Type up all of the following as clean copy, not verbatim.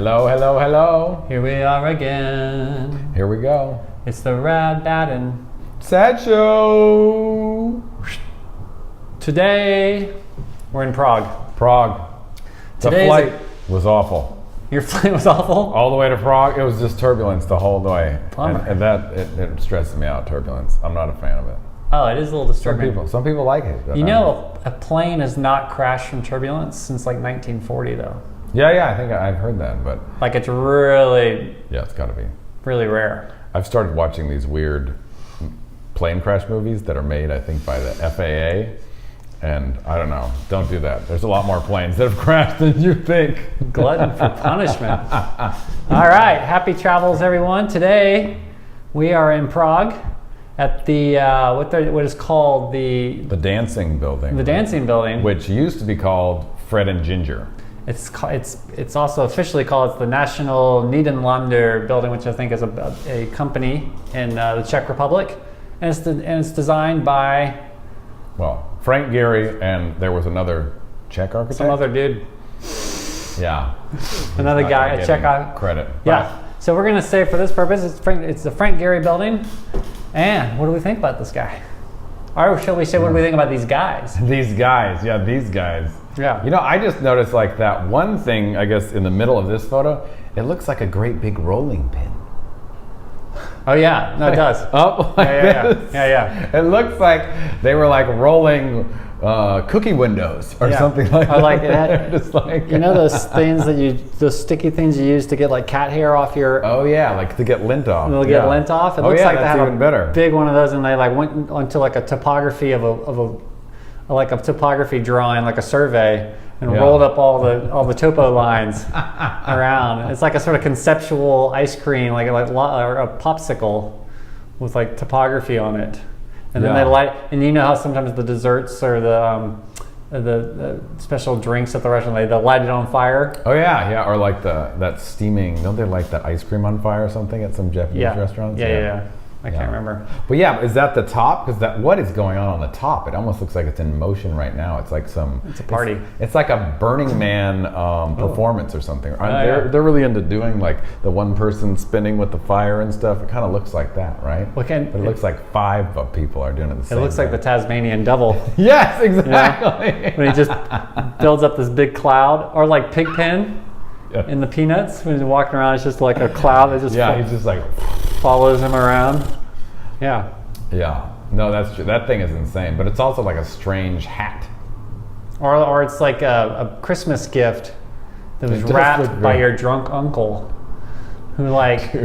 Hello, hello, hello. Here we are again. Here we go. It's the Rad, Bad, and Sad Show. Today we're in Prague. The flight was awful. Your flight was awful? All the way to Prague, it was just turbulence the whole way. Bummer. And that it stresses me out, turbulence. I'm not a fan of it. Oh, it is a little disturbing. Some people like it. You know, a plane has not crashed from turbulence since like 1940 though. Yeah, I think I've heard that, but Like it's really, yeah, it's gotta be. really rare. I've started watching these weird plane crash movies that are made, I think, by the FAA. And I don't know, don't do that. There's a lot more planes that have crashed than you think. Glutton for punishment. All right, happy travels everyone. Today we are in Prague at the, what is called the Dancing Building. The Dancing Building. Which used to be called Fred and Ginger. It's also officially called the National Nederlander Building, which I think is a company in the Czech Republic, and it's designed by, well, Frank Gehry, and there was another Czech architect. some other dude, Yeah. another guy, a Czech guy. Credit. Yeah. So we're gonna say for this purpose, it's the Frank Gehry Building. And what do we think about this guy? Or shall we say, what do we think about these guys? These guys, yeah, these guys. Yeah. You know, I just noticed like that one thing, I guess, in the middle of this photo, it looks like a great big rolling pin. Oh yeah, no, it does. Up like this. Yeah. It looks like they were like rolling cookie windows or something like that. Or like it had, just like, you know those things those sticky things you use to get like cat hair off your. Oh yeah, like to get lint off. They'll get lint off. It looks like they that's had even better. big one of those, and they like went onto like a topography of a topography drawing, like a survey, and rolled up all the topo lines around. It's like a sort of conceptual ice cream, or a popsicle with like topography on it. And then they light, and you know how sometimes the desserts or the special drinks at the restaurant, they light it on fire. Oh yeah, or like that steaming. Don't they light that ice cream on fire or something at some Japanese restaurants? Yeah. I can't remember. But yeah, is that the top? Because what is going on the top? It almost looks like it's in motion right now. It's like It's a party. It's like a Burning Man performance or something. They're really into doing like the one person spinning with the fire and stuff. It kind of looks like that, right? But it looks like 5 people are doing it the same. It looks like the Tasmanian devil. Yes, exactly. You know? When he just builds up this big cloud, or like Pigpen in the Peanuts when he's walking around. It's just like a cloud that just he's just like follows him around. Yeah. No, that's true. That thing is insane. But it's also like a strange hat. Or it's like a Christmas gift that was wrapped by your drunk uncle, who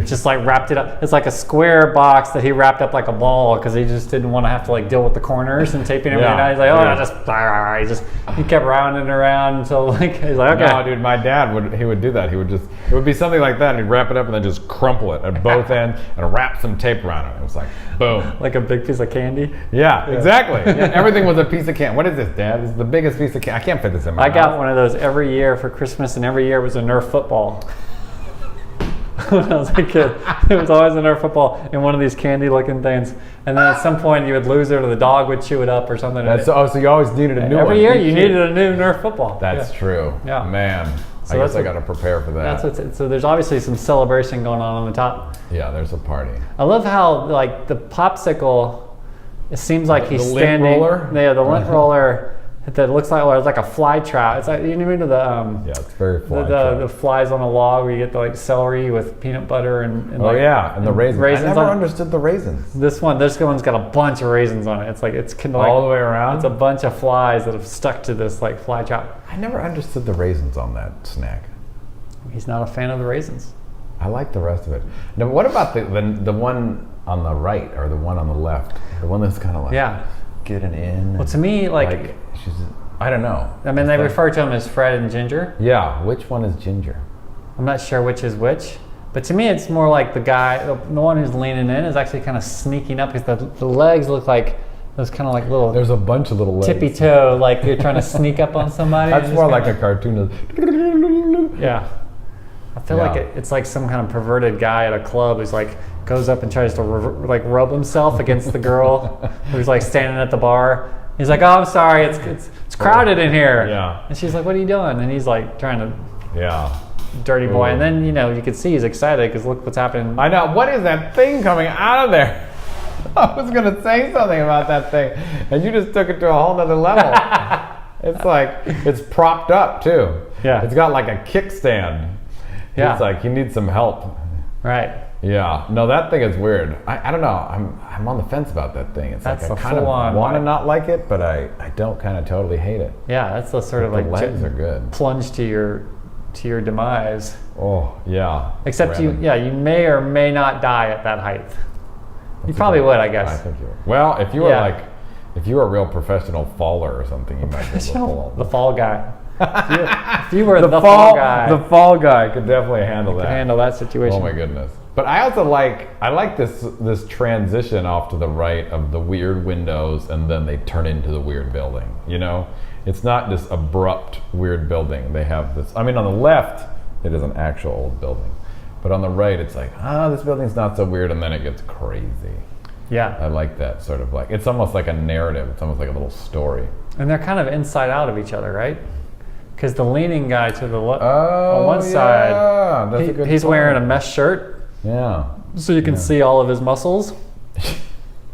just wrapped it up. It's like a square box that he wrapped up like a ball because he just didn't want to have to deal with the corners and taping everything out. He's like, he kept rounding it around until he's like, okay. No, dude, my dad would do that. It would be something like that, and he'd wrap it up and then just crumple it at both ends and wrap some tape around it. It was like, boom. Like a big piece of candy? Yeah. Exactly. Yeah, everything was a piece of candy. What is this, Dad? This is the biggest piece of candy. I can't fit this in my mouth. I got one of those every year for Christmas, and every year it was a Nerf football. When I was a kid, it was always a Nerf football in one of these candy-looking things, and then at some point you would lose it, or the dog would chew it up, or something. So you always needed a new one. Every year you needed a new Nerf football. That's true. Yeah, man. So I guess I got to prepare for that. So there's obviously some celebration going on the top. Yeah, there's a party. I love how the popsicle. It seems like he's standing. Lint roller? Yeah, the lint roller. That looks like a fly trap. It's like, you know, it's very fly trap. The flies on a log where you get the celery with peanut butter and and the raisins. I never understood the raisins. This one's got a bunch of raisins on it. It's like all the way around. It's a bunch of flies that have stuck to this fly trap. I never understood the raisins on that snack. He's not a fan of the raisins. I like the rest of it. Now, what about the one on the right or the one on the left? The one that's kind of getting in. Well, to me, I don't know. I mean, they refer to him as Fred and Ginger. Yeah, which one is Ginger? I'm not sure which is which, but to me, it's more like the guy, the one who's leaning in, is actually kind of sneaking up because the legs look like those kind of little. There's a bunch of little legs. Tippy toe, like you're trying to sneak up on somebody. That's more like a cartoon. Yeah. I feel like it's like some kind of perverted guy at a club who's goes up and tries to rub himself against the girl who's standing at the bar. He's like, "Oh, I'm sorry, it's crowded in here." Yeah. And she's like, "What are you doing?" And he's trying to. Yeah. dirty boy. And then, you can see he's excited because look what's happening. I know. What is that thing coming out of there? I was going to say something about that thing, and you just took it to a whole nother level. It's like, it's propped up, too. Yeah. It's got like a kickstand. Yeah. It's like, you need some help. Right. Yeah. No, that thing is weird. I don't know. I'm on the fence about that thing. It's that's like I kind of want to not like it, but I don't kind of totally hate it. Yeah, that's the sort of the legs are good. Plunge to your demise. Oh, yeah. Except you may or may not die at that height. You probably would, I guess. I think you would. Well, if you were if you were a real professional faller or something, you might be able to pull the fall guy. If you were the fall guy. The fall guy could definitely handle that. Handle that situation. Oh my goodness. But I also I like this transition off to the right of the weird windows, and then they turn into the weird building. It's not this abrupt weird building. They have this. I mean, on the left, it is an actual old building, but on the right, it's like, this building's not so weird, and then it gets crazy. Yeah. I like that sort of like, it's almost like a narrative. It's almost like a little story. And they're kind of inside out of each other, right? Because the leaning guy to the on one side, he's wearing a mesh shirt. Yeah. So you can see all of his muscles,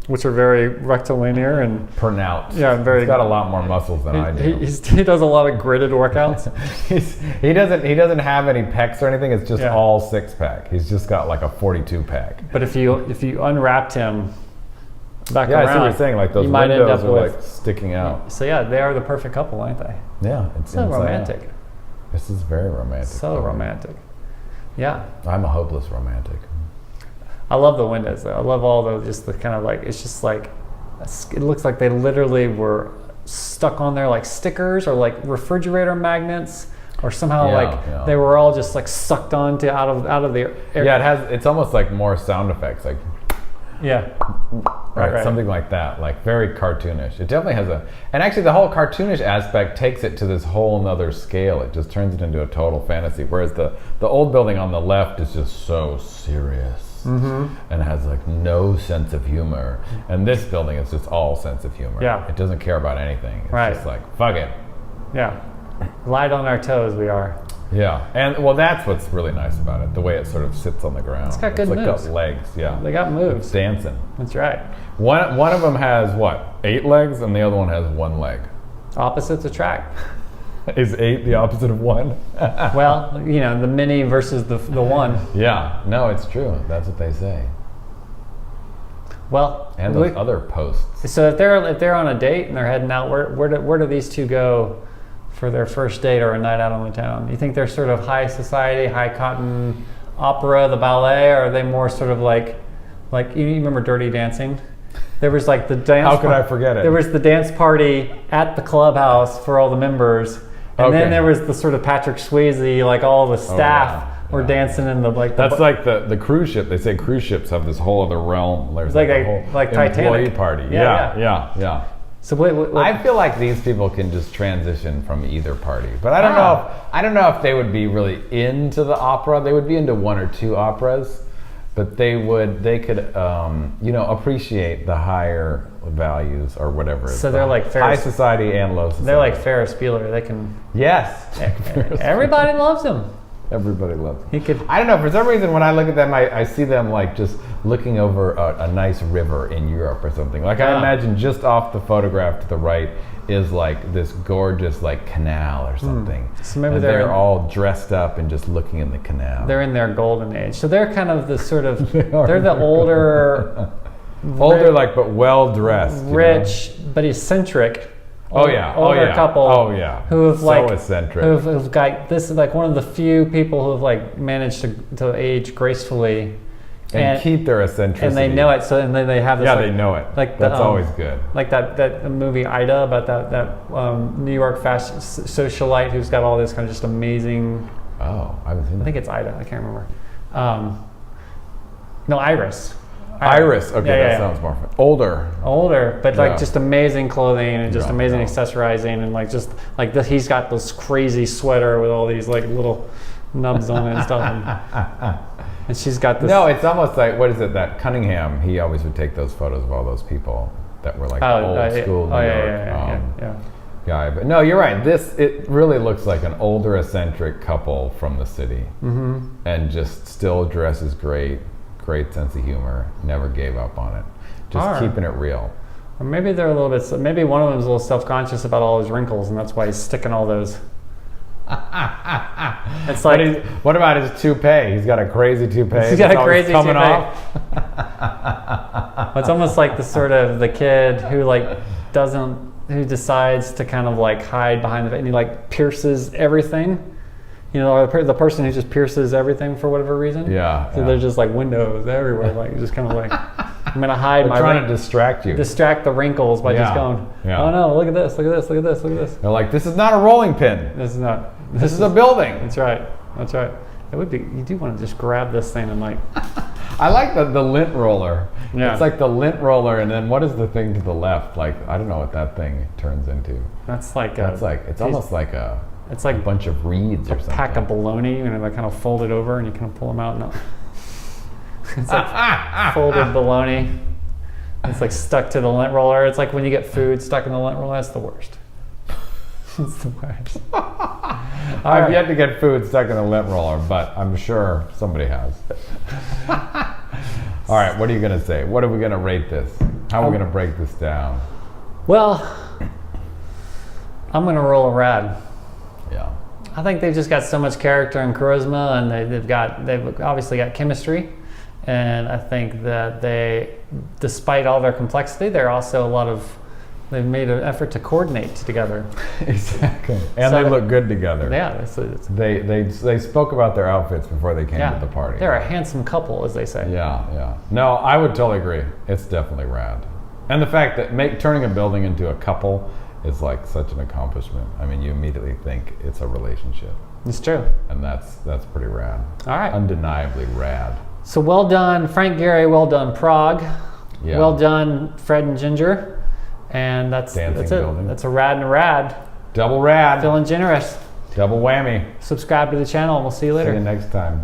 which are very rectilinear and pronounced. Yeah, he's got a lot more muscles than I do. He does a lot of gridded workouts. he doesn't have any pecs or anything. It's just all 6-pack. He's just got like a 42-pack. But if you unwrapped him back around, I see what you're saying. Like those windows are like sticking out. So yeah, they are the perfect couple, aren't they? Yeah, it's so romantic. Out. This is very romantic. So romantic. Yeah. I'm a hopeless romantic. I love the windows though. I love all the kind of like, it's just like, it looks like they literally were stuck on there like stickers or like refrigerator magnets, or somehow they were all just like sucked onto out of the air. Yeah, it's almost like more sound effects, like right, something like that, like very cartoonish. It definitely has and actually the whole cartoonish aspect takes it to this whole nother scale. It just turns it into a total fantasy, whereas the old building on the left is just so serious and has like no sense of humor, and this building is just all sense of humor. It doesn't care about anything. It's just like, fuck it. Light on our toes we are. Yeah, and well, that's what's really nice about it, the way it sort of sits on the ground. It's got good moves. Got legs, They got moves. It's dancing. That's right. One of them has, 8 legs, and the other one has 1 leg. Opposites attract. Is 8 the opposite of 1? Well, the mini versus the 1. Yeah, no, it's true. That's what they say. Well, and those other posts. So if they're on a date and they're heading out, where do these two go for their first date or a night out on the town? You think they're sort of high society, high cotton opera, the ballet, or are they more sort of like you remember Dirty Dancing? There was like the dance. How could I forget it? There was the dance party at the clubhouse for all the members, and then there was the sort of Patrick Swayze, like all the staff were dancing in the like. That's like the cruise ship. They say cruise ships have this whole other realm. There's like a whole Titanic employee party. Yeah. So what, I feel like these people can just transition from either party, but I don't know if they would be really into the opera. They would be into 1 or 2 operas, but they could appreciate the higher values or whatever. So they're like high society and low society. They're like Ferris Bueller. They can. Yes. Everybody loves him. Everybody loves him. He could. I don't know. For some reason, when I look at them, I see them like just looking over a nice river in Europe or something. Like I imagine just off the photograph to the right is like this gorgeous like canal or something. So maybe they're all dressed up and just looking in the canal. They're in their golden age. So they're kind of the sort of they're the older, like but well dressed, rich but eccentric. Older couple. Who have so eccentric. Who've got this is like one of the few people who have like managed to age gracefully. And keep their eccentricity. And they know it. So and then they have this. Yeah, they know it. Like that's always good. Like that movie Ida about that New York fashion socialite who's got all this kind of just amazing. Oh, I haven't seen that. I think it's Ida. I can't remember. No, Iris. Iris. Okay, that sounds more fun. Older, but like just amazing clothing and just amazing accessorizing and like just like he's got this crazy sweater with all these like little nubs on it and stuff. And she's got this. No, it's almost like, what is it, that Cunningham, he always would take those photos of all those people that were like old school New York. guy. But no, you're right. It really looks like an older eccentric couple from the city, and just still dresses great sense of humor. Never gave up on it. Just keeping it real. Or maybe they're a little bit. Maybe one of them's a little self-conscious about all his wrinkles, and that's why he's sticking all those. It's like, what about his toupee? He's got a crazy toupee. He's got a crazy coming toupee. Off. It's almost like the sort of the kid who like who decides to kind of like hide behind and he like pierces everything. You know, or the person who just pierces everything for whatever reason. Yeah. So there's just like windows everywhere. Like just kind of like I'm gonna hide They're trying to distract you. Distract the wrinkles by just going. Yeah. Oh no! Look at this! Look at this! Look at this! Look at this! They're like, this is not a rolling pin. This is not. This is a building. That's right. That's right. It would be. You do want to just grab this thing and like. I like the lint roller. Yeah. It's like the lint roller, and then what is the thing to the left? Like I don't know what that thing turns into. That's like. It's almost like a. It's like a bunch of reeds or something. Pack of bologna, and they kind of fold it over, and you kind of pull them out. No. It's like folded bologna. It's like stuck to the lint roller. It's like when you get food stuck in the lint roller. That's the worst. It's the worst. I've yet to get food stuck in the lint roller, but I'm sure somebody has. All right, what are you going to say? What are we going to rate this? How are we going to break this down? Well, I'm going to roll a rad. Yeah. I think they've just got so much character and charisma, and they've obviously got chemistry. And I think that they, despite all their complexity, they've made an effort to coordinate together. Exactly. And so they look good together. Yeah. They spoke about their outfits before they came to the party. They're a handsome couple, as they say. Yeah. No, I would totally agree. It's definitely rad. And the fact that turning a building into a couple is like such an accomplishment. I mean, you immediately think it's a relationship. It's true. And that's pretty rad. All right. Undeniably rad. So well done, Frank Gehry. Well done, Prague. Yeah. Well done, Fred and Ginger. And that's it. Building. That's a rad and a rad. Double rad. Feeling generous. Double whammy. Subscribe to the channel, and we'll see you later. See you next time.